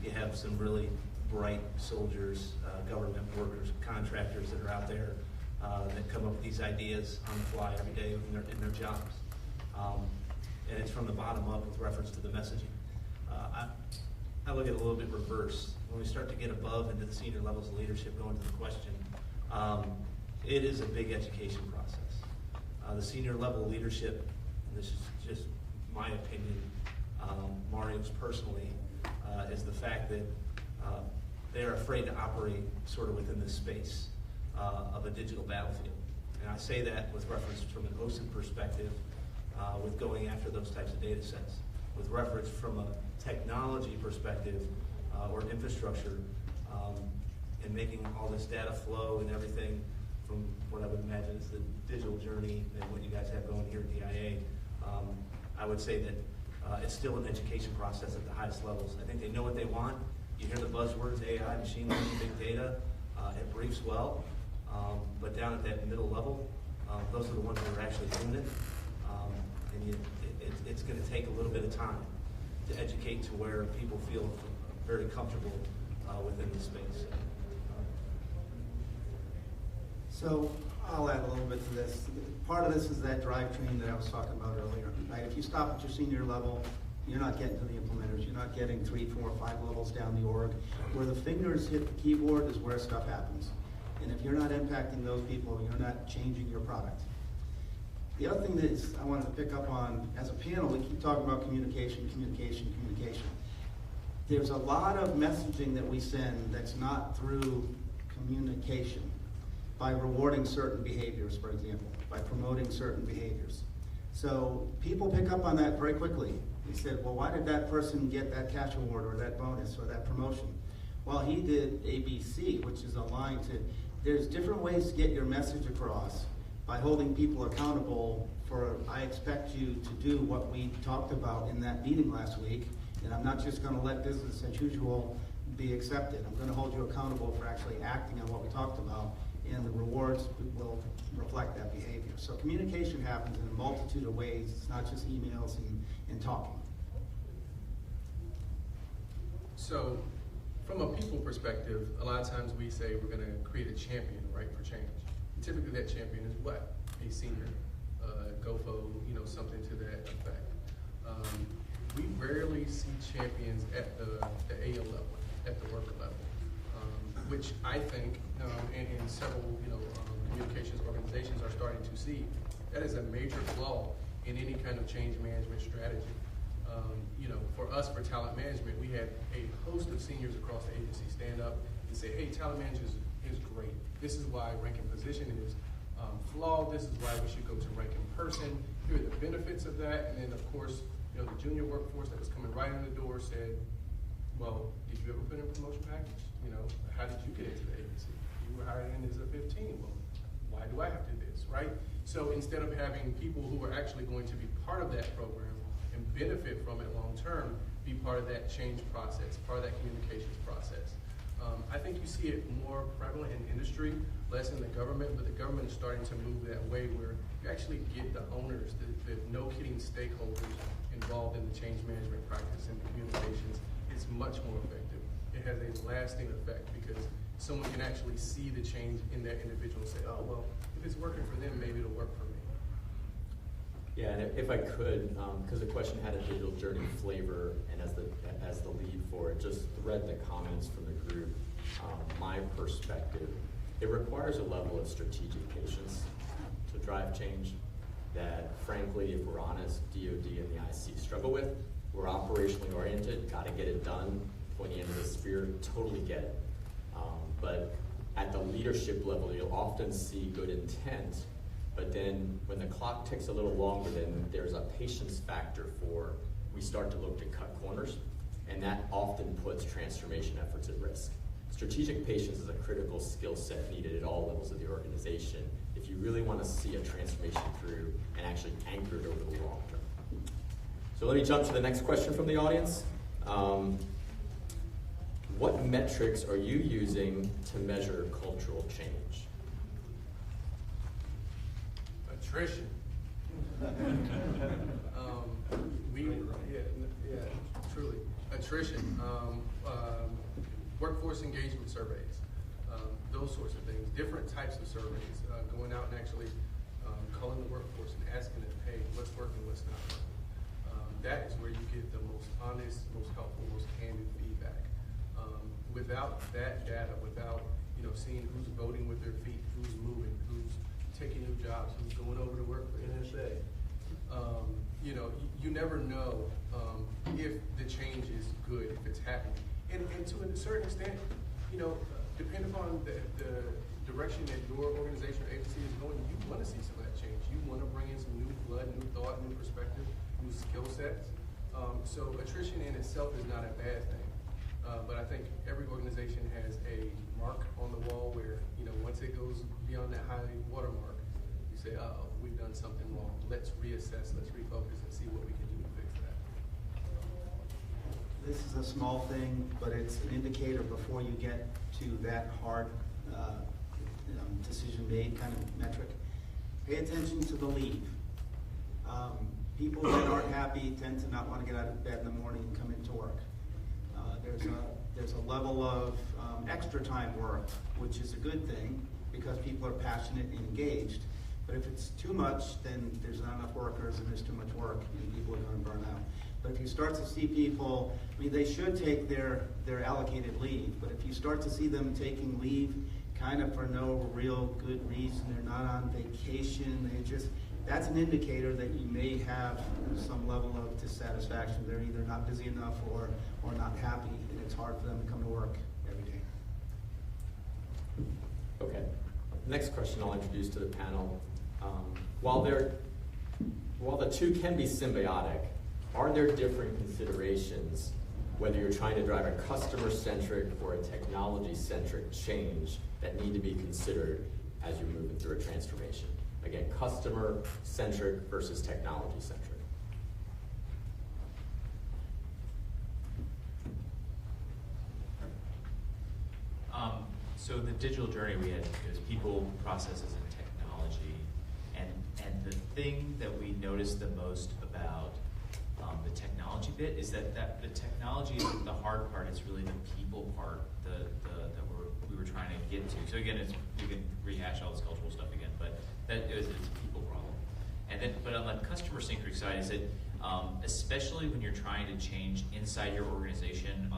You have some really bright soldiers, government workers, contractors that are out there that come up with these ideas on the fly every day in their jobs. And it's from the bottom up with reference to the messaging. I look at it a little bit reverse. When we start to get above into the senior levels of leadership, going to the question, it is a big education process. The senior level leadership, and this is just my opinion, Mario's personally, is the fact that they are afraid to operate sort of within this space of a digital battlefield. And I say that with reference from an OSINT perspective, with going after those types of data sets. With reference from a technology perspective or infrastructure, and making all this data flow and everything from what I would imagine is the digital journey and what you guys have going here at DIA, I would say that it's still an education process at the highest levels. I think they know what they want. You hear the buzzwords, AI, machine learning, big data, it briefs well, but down at that middle level, those are the ones that are actually doing it. And it's going to take a little bit of time to educate to where people feel very comfortable within the space. So I'll add a little bit to this. Part of this is that drivetrain that I was talking about earlier, right? If you stop at your senior level you're not getting to the implementers. You're not getting 3, 4, 5 levels down the org. Where the fingers hit the keyboard is where stuff happens. And if you're not impacting those people, you're not changing your product. The other thing that I wanted to pick up on, as a panel, we keep talking about communication, communication, communication. There's a lot of messaging that we send that's not through communication, by rewarding certain behaviors, for example, by promoting certain behaviors. So people pick up on that very quickly. They said, well, why did that person get that cash award or that bonus or that promotion? Well, he did ABC, which is aligned to, there's different ways to get your message across by holding people accountable for, I expect you to do what we talked about in that meeting last week, and I'm not just gonna let business as usual be accepted. I'm gonna hold you accountable for actually acting on what we talked about, and the rewards will reflect that behavior. So communication happens in a multitude of ways. It's not just emails and talking. So, from a people perspective, a lot of times we say we're going to create a champion, right, for change. And typically that champion is what? A senior, GOFO, something to that effect. We rarely see champions at the AO level, at the worker level, which I think, and several, communications organizations are starting to see. That is a major flaw in any kind of change management strategy. For us, for talent management, we had a host of seniors across the agency stand up and say, hey, talent management is great. This is why ranking position is flawed. This is why we should go to ranking person. Here are the benefits of that. And then, of course, the junior workforce that was coming right in the door said, well, did you ever put in a promotion package? How did you get into the agency? You were hired in as a 15. Well, why do I have to do this, right? So instead of having people who are actually going to be part of that program and benefit from it long term, be part of that change process, part of that communications process. I think you see it more prevalent in industry, less in the government, but the government is starting to move that way where you actually get the owners, the no-kidding stakeholders involved in the change management practice and the communications. It's much more effective. It has a lasting effect because someone can actually see the change in that individual and say, oh, well, if it's working for them, maybe it'll work for me. Yeah, and if I could, because the question had a digital journey flavor, and as the lead for it, just read the comments from the group. My perspective, it requires a level of strategic patience to drive change that, frankly, if we're honest, DoD and the IC struggle with. We're operationally oriented, got to get it done, pointing into the spear, totally get it. But at the leadership level, you'll often see good intent, but then when the clock ticks a little longer, then there's a patience factor for, we start to look to cut corners, and that often puts transformation efforts at risk. Strategic patience is a critical skill set needed at all levels of the organization if you really want to see a transformation through and actually anchor it over the long term. So let me jump to the next question from the audience. What metrics are you using to measure cultural change? Attrition. Truly. Attrition. Workforce engagement surveys. Those sorts of things. Different types of surveys. Going out and actually calling the workforce and asking them, hey, what's working, what's not working. That is where you get the most honest, most helpful, most candid feedback. Without that data, without seeing who's voting with their feet, who's moving, who's taking new jobs, who's going over to work for NSA, you never know if the change is good, if it's happening. And to a certain extent, depending upon the direction that your organization or agency is going, you want to see some of that change. You want to bring in some new blood, new thought, new perspective, new skill sets. So attrition in itself is not a bad thing. But I think every organization has a mark on the wall where, once it goes beyond that high watermark, you say, uh-oh, we've done something wrong. Let's reassess, let's refocus and see what we can do to fix that. This is a small thing, but it's an indicator before you get to that hard decision made kind of metric. Pay attention to the leave. People that aren't happy tend to not want to get out of bed in the morning and come into work. There's a level of extra time work, which is a good thing because people are passionate and engaged. But if it's too much, then there's not enough workers and there's too much work and people are going to burn out. But if you start to see people, I mean, they should take their allocated leave, but if you start to see them taking leave kind of for no real good reason, they're not on vacation, that's an indicator that you may have some level of dissatisfaction. They're either not busy enough or not happy, and it's hard for them to come to work every day. Okay. Next question I'll introduce to the panel. While the two can be symbiotic, are there different considerations whether you're trying to drive a customer-centric or a technology-centric change that need to be considered as you're moving through a transformation? Again, customer-centric versus technology-centric. So the digital journey we had was people, processes, and technology. And the thing that we noticed the most about the technology bit is that the technology isn't the hard part, it's really the people part that we were trying to get to. So again, we can rehash all this cultural stuff again, but it's a people problem. And then, but on the customer-centric side is that, especially when you're trying to change inside your organization,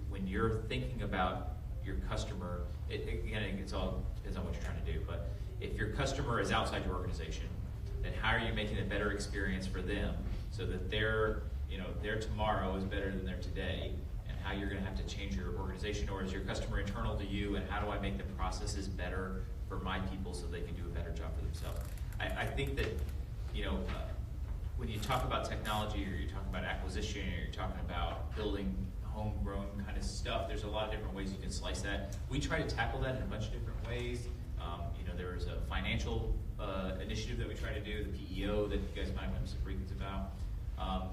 when you're thinking about your customer, it's all depends on what you're trying to do. But if your customer is outside your organization, then how are you making a better experience for them so that their tomorrow is better than their today? And how you're going to have to change your organization, or is your customer internal to you? And how do I make the processes better for my people so they can do a better job for themselves? I think that when you talk about technology, or you're talking about acquisition, or you're talking about building homegrown kind of stuff, there's a lot of different ways you can slice that. We try to tackle that in a bunch of different ways. There was a financial initiative that we try to do, the PEO that you guys might have some briefings about.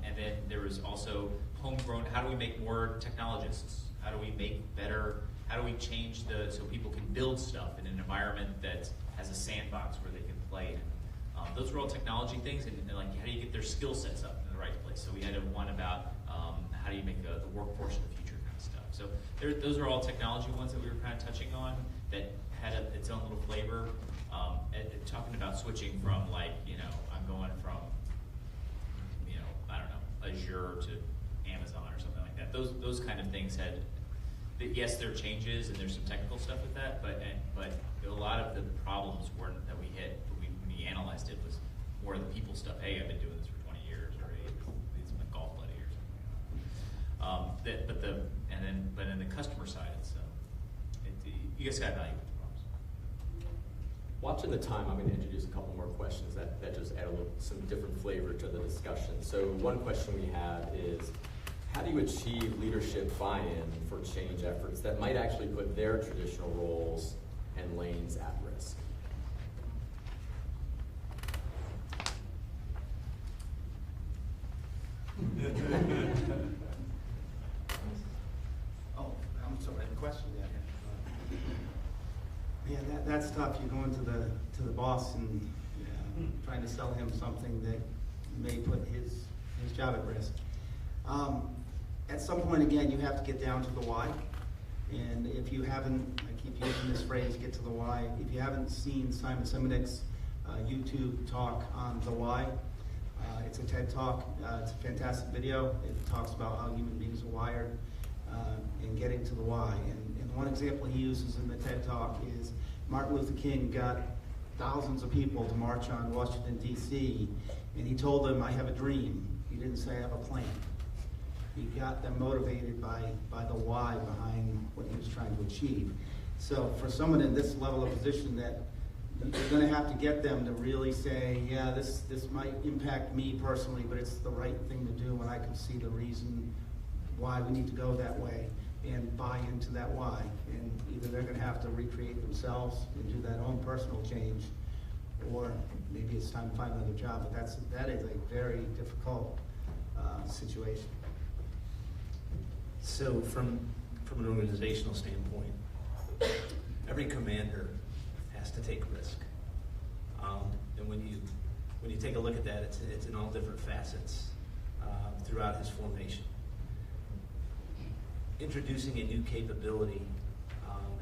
And then there was also homegrown, how do we make more technologists? How do we make better, how do we change so people can build stuff in an environment that has a sandbox where they can play in? Those were all technology things, and like how do you get their skill sets up in the right place? So we had one about how do you make the workforce of the future kind of stuff. So those are all technology ones that we were kind of touching on that had its own little flavor. And talking about switching from I'm going from Azure to Amazon or something like that. Those kind of things yes, there are changes and there's some technical stuff with that, but a lot of the problems that we hit when we analyzed it was more of the people stuff. Hey, I've been doing this for 20 years, or hey, it's my golf buddy or something like that. But in the customer side, you guys got value with the problems. Watching the time, I'm going to introduce a couple more questions that just add some different flavor to the discussion. So one question we have is, how do you achieve leadership buy-in for change efforts that might actually put their traditional roles and lanes at risk? Oh, I'm sorry, the question. Yeah, that's tough. You go into the boss and trying to sell him something that may put his job at risk. At some point, again, you have to get down to the why. And if you haven't, I keep using this phrase, get to the why. If you haven't seen Simon Sinek's YouTube talk on the why, it's a TED talk. It's a fantastic video. It talks about how human beings are wired and getting to the why. And one example he uses in the TED talk is Martin Luther King got thousands of people to march on Washington, D.C., and he told them, I have a dream. He didn't say, I have a plan. He got them motivated by the why behind what he was trying to achieve. So for someone in this level of position, that you're going to have to get them to really say, yeah, this might impact me personally, but it's the right thing to do, and I can see the reason why we need to go that way and buy into that why. And either they're going to have to recreate themselves and do that own personal change, or maybe it's time to find another job. But that is a very difficult situation. So from an organizational standpoint, every commander has to take risk. And when you take a look at that, it's in all different facets throughout his formation. Introducing a new capability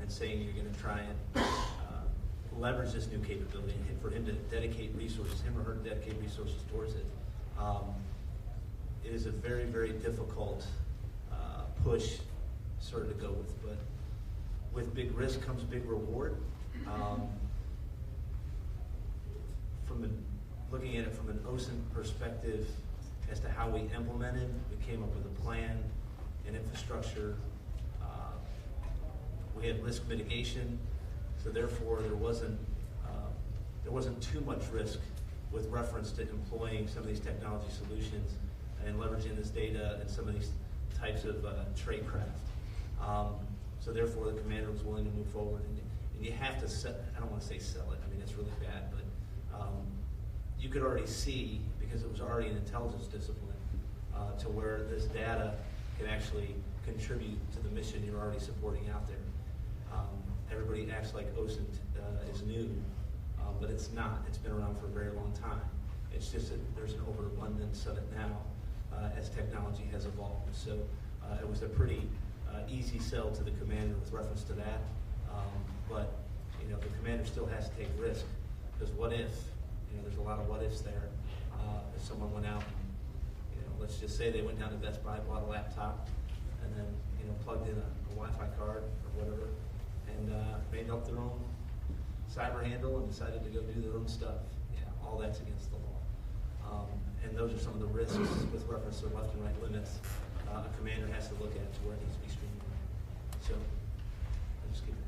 and saying you're going to try and leverage this new capability, and for him to dedicate resources, him or her to dedicate resources towards it, it is a very, very difficult push sort of to go with. But with big risk comes big reward. Looking at it from an OSINT perspective as to how we implemented, we came up with a plan and infrastructure. We had risk mitigation, so therefore there wasn't too much risk with reference to employing some of these technology solutions and leveraging this data and some of these types of trade craft. So therefore the commander was willing to move forward. And you have to, I don't want to say sell it, I mean it's really bad, but you could already see, because it was already an intelligence discipline, to where this data can actually contribute to the mission you're already supporting out there. Everybody acts like OSINT is new, but it's not. It's been around for a very long time. It's just that there's an overabundance of it now as technology has evolved. So it was a pretty easy sell to the commander with reference to that. But the commander still has to take risk, because what if? There's a lot of what ifs there. If someone went out and, let's just say they went down to Best Buy, bought a laptop, and then plugged in a Wi-Fi card or whatever, and made up their own cyber handle and decided to go do their own stuff. Yeah, all that's against the law. And those are some of the risks with reference to left and right limits a commander has to look at to where it needs to be streamlined. So, I'll just keep it.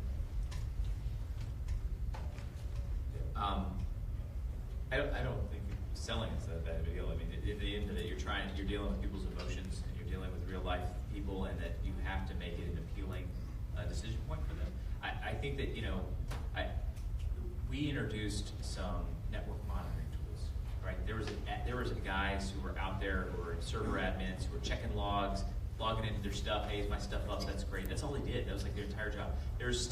I don't think selling is that bad of a deal. I mean, at the end of it, you're dealing with people's emotions, and you're dealing with real life people, and that you have to make it an appealing decision point for them. I think that we introduced some network monitoring tools, right? There was guys who were out there who were server admins who were checking logs, logging into their stuff. Hey, is my stuff up? That's great. That's all they did. That was like their entire job. There's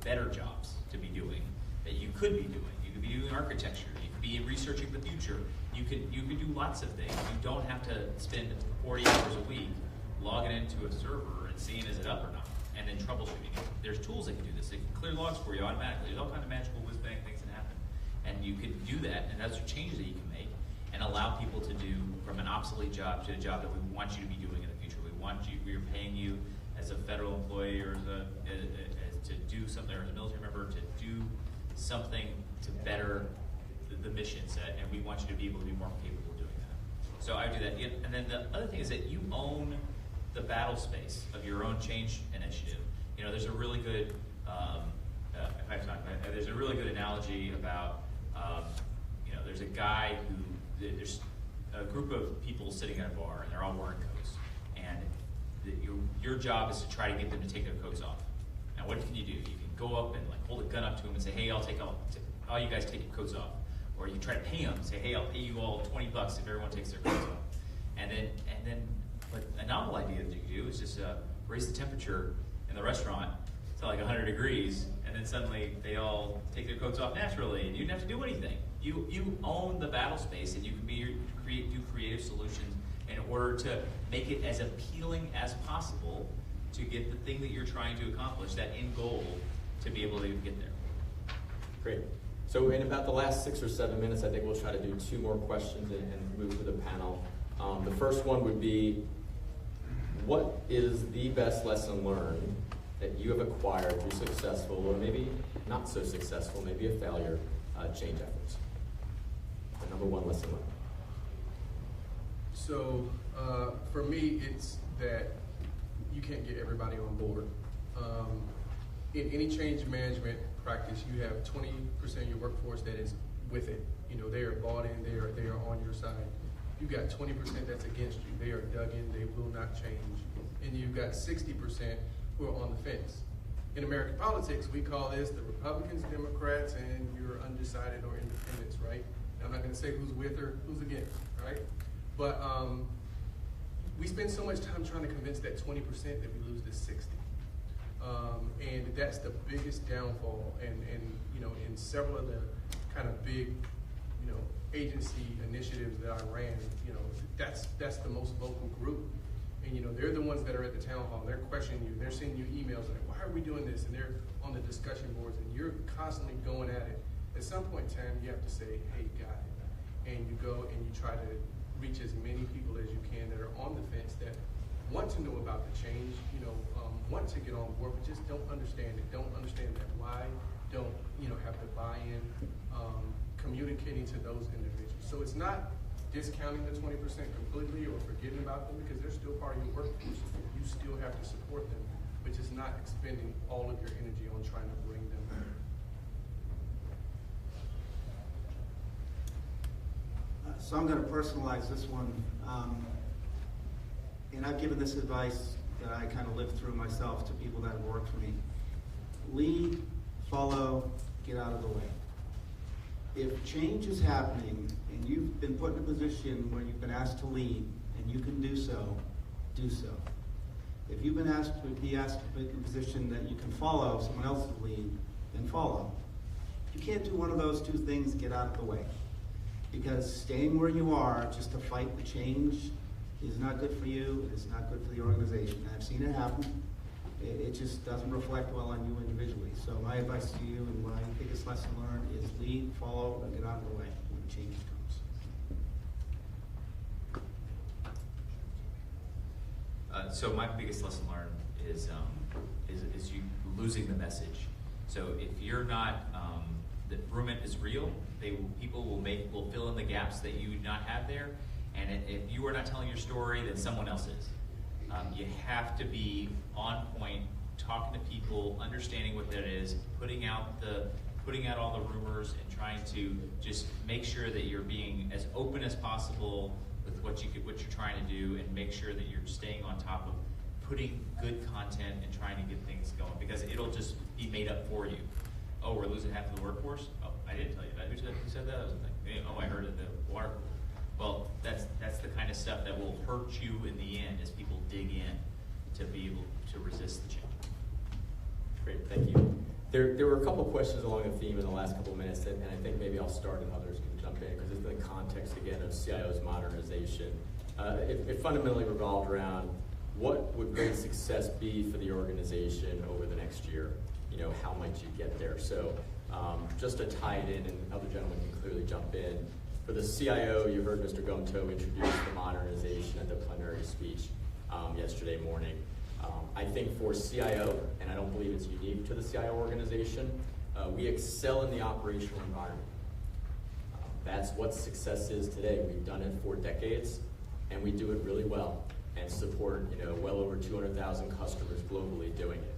better jobs to be doing that you could be doing. You could be doing architecture. You could be researching the future. You could do lots of things. You don't have to spend 40 hours a week logging into a server and seeing is it up or not, and then troubleshooting it. There's tools that can do this. They can clear logs for you automatically. There's all kinds of magical whiz-bang things that happen. And you can do that, and those are changes that you can make and allow people to do from an obsolete job to a job that we want you to be doing in the future. We're paying you as a federal employee or to do something, or as a military member to do something to better the mission set, and we want you to be able to be more capable of doing that. So I do that. And then the other thing is that you own the battle space of your own change initiative. There's a really good, there's a really good analogy about, there's a guy there's a group of people sitting at a bar, and they're all wearing coats, and your job is to try to get them to take their coats off. Now, what can you do? You can go up and hold a gun up to them and say, hey, all you guys take your coats off. Or you try to pay them, say, hey, I'll pay you all $20 if everyone takes their coats off. And then, but a novel idea that you can do is just raise the temperature in the restaurant to like 100 degrees, and then suddenly they all take their coats off naturally, and you don't have to do anything. You own the battle space, and you can do creative solutions in order to make it as appealing as possible to get the thing that you're trying to accomplish, that end goal, to be able to get there. Great. So in about the last 6 or 7 minutes, I think we'll try to do 2 more questions and move to the panel. The first one would be, what is the best lesson learned that you have acquired through successful, or maybe not so successful, maybe a failure, change efforts? The number 1 lesson learned. So for me, it's that you can't get everybody on board. In any change management practice, you have 20% of your workforce that is with it. They are bought in, they are on your side. You've got 20% that's against you. They are dug in, they will not change. And you've got 60% who are on the fence. In American politics, we call this the Republicans, Democrats, and your undecided or independents, right? And I'm not gonna say who's with or who's against, right? But we spend so much time trying to convince that 20% that we lose this 60. And that's the biggest downfall. And in several of the kind of big, agency initiatives that I ran, that's the most vocal group. And they're the ones that are at the town hall. They're questioning you. They're sending you emails like, why are we doing this? And they're on the discussion boards, and you're constantly going at it. At some point in time, you have to say, hey, got it. And you go and you try to reach as many people as you can want to know about the change, want to get on board, but just don't understand it, don't understand that why, don't, have the buy-in, communicating to those individuals. So it's not discounting the 20% completely or forgetting about them, because they're still part of your workforce. You still have to support them, but just not expending all of your energy on trying to bring them back. So I'm going to personalize this one. And I've given this advice that I kind of lived through myself to people that have worked for me. Lead, follow, get out of the way. If change is happening and you've been put in a position where you've been asked to lead and you can do so, do so. If you've been asked to be asked to be in a position that you can follow someone else's lead, then follow. If you can't do one of those two things, get out of the way. Because staying where you are just to fight the change is not good for you, it's not good for the organization. I've seen it happen. It just doesn't reflect well on you individually. So my advice to you and my biggest lesson learned is lead, follow, and get out of the way when change comes. So my biggest lesson learned is you losing the message. So if you're not, the improvement is real. People will fill in the gaps that you do not have there. And if you are not telling your story, then someone else is. You have to be on point, talking to people, understanding what that is, putting out all the rumors, and trying to just make sure that you're being as open as possible with what you're trying to do, and make sure that you're staying on top of putting good content and trying to get things going, because it'll just be made up for you. Oh, we're losing half of the workforce? Oh, I didn't tell you that. Who said that? I was like, oh, I heard it at the water cooler. Well, that's the kind of stuff that will hurt you in the end as people dig in to be able to resist the change. Great, thank you. There were a couple questions along the theme in the last couple of minutes, and I think maybe I'll start and others can jump in, because it's in the context, again, of CIO's modernization. It fundamentally revolved around what would great success be for the organization over the next year? How might you get there? So just to tie it in, and other gentlemen can clearly jump in, for the CIO, you heard Mr. Gonto introduce the modernization at the plenary speech yesterday morning. I think for CIO, and I don't believe it's unique to the CIO organization, we excel in the operational environment. That's what success is today. We've done it for decades, and we do it really well, and support well over 200,000 customers globally doing it.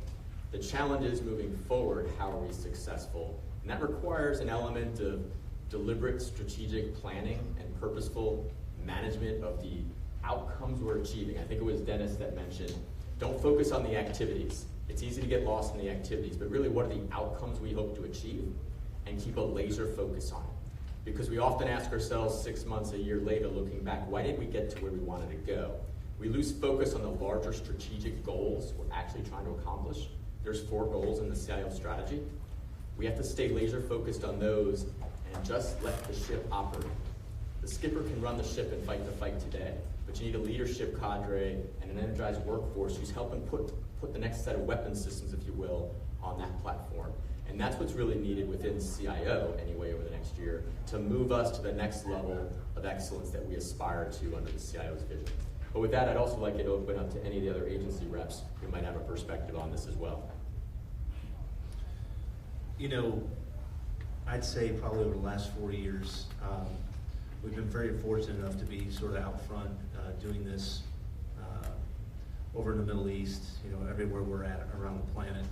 The challenge is moving forward, how are we successful? And that requires an element of deliberate strategic planning and purposeful management of the outcomes we're achieving. I think it was Dennis that mentioned, don't focus on the activities. It's easy to get lost in the activities, but really what are the outcomes we hope to achieve, and keep a laser focus on it. Because we often ask ourselves 6 months, a year later, looking back, why didn't we get to where we wanted to go? We lose focus on the larger strategic goals we're actually trying to accomplish. There's 4 goals in the CIO strategy. We have to stay laser focused on those and just let the ship operate. The skipper can run the ship and fight the fight today, but you need a leadership cadre and an energized workforce who's helping put the next set of weapon systems, if you will, on that platform. And that's what's really needed within CIO, anyway, over the next year, to move us to the next level of excellence that we aspire to under the CIO's vision. But with that, I'd also like it to open up to any of the other agency reps who might have a perspective on this as well. I'd say probably over the last 4 years, we've been very fortunate enough to be sort of out front doing this over in the Middle East, everywhere we're at around the planet.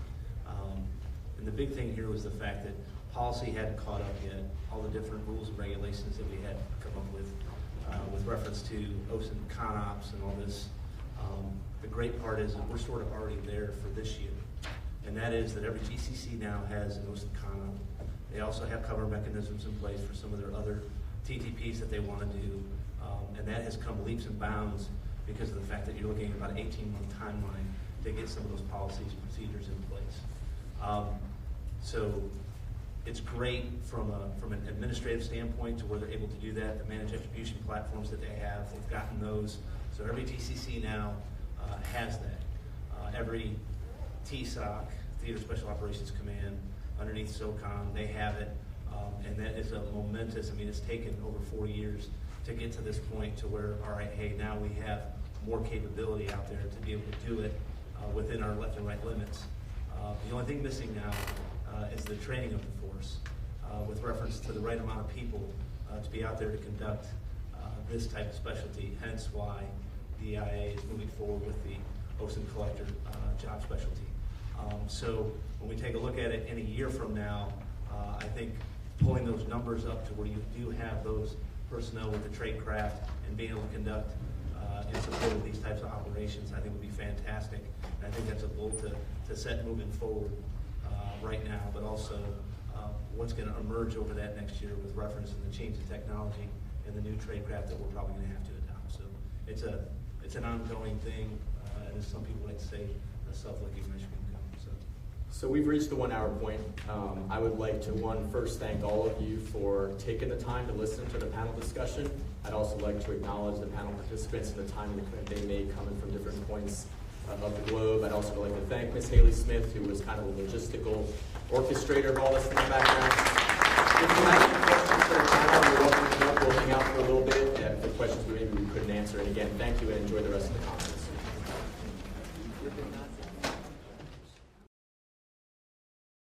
And the big thing here was the fact that policy hadn't caught up yet. All the different rules and regulations that we had come up with reference to OSINT ConOps and all this. The great part is that we're sort of already there for this year. And that is that every GCC now has an OSINT ConOp. They also have cover mechanisms in place for some of their other TTPs that they want to do. And that has come leaps and bounds because of the fact that you're looking at about an 18-month timeline to get some of those policies and procedures in place. So it's great from an administrative standpoint to where they're able to do that. The managed attribution platforms that they have, they've gotten those. So every GCC now has that. Every TSOC, Theater Special Operations Command, underneath SOCOM, they have it. And that is a momentous, it's taken over 4 years to get to this point to where, all right, hey, now we have more capability out there to be able to do it within our left and right limits. The only thing missing now is the training of the force with reference to the right amount of people to be out there to conduct this type of specialty, hence why the EIA is moving forward with the OSIN collector job specialty. So when we take a look at it in a year from now, I think pulling those numbers up to where you do have those personnel with the trade craft and being able to conduct in support of these types of operations, I think would be fantastic. And I think that's a goal to set moving forward right now, but also what's going to emerge over that next year with reference to the change in technology and the new trade craft that we're probably going to have to adopt. So it's an ongoing thing, and as some people like to say, a self-looking measuring income. So we've reached the 1 hour point. I would like to, first thank all of you for taking the time to listen to the panel discussion. I'd also like to acknowledge the panel participants and the time and the commitment they made coming from different points of the globe. I'd also like to thank Ms. Haley Smith, who was kind of a logistical orchestrator of all this in the background. If you have any questions for the panel, you're welcome to come up. We'll hang out for a little bit. If the questions maybe we couldn't answer. And again, thank you and enjoy the rest of the conference.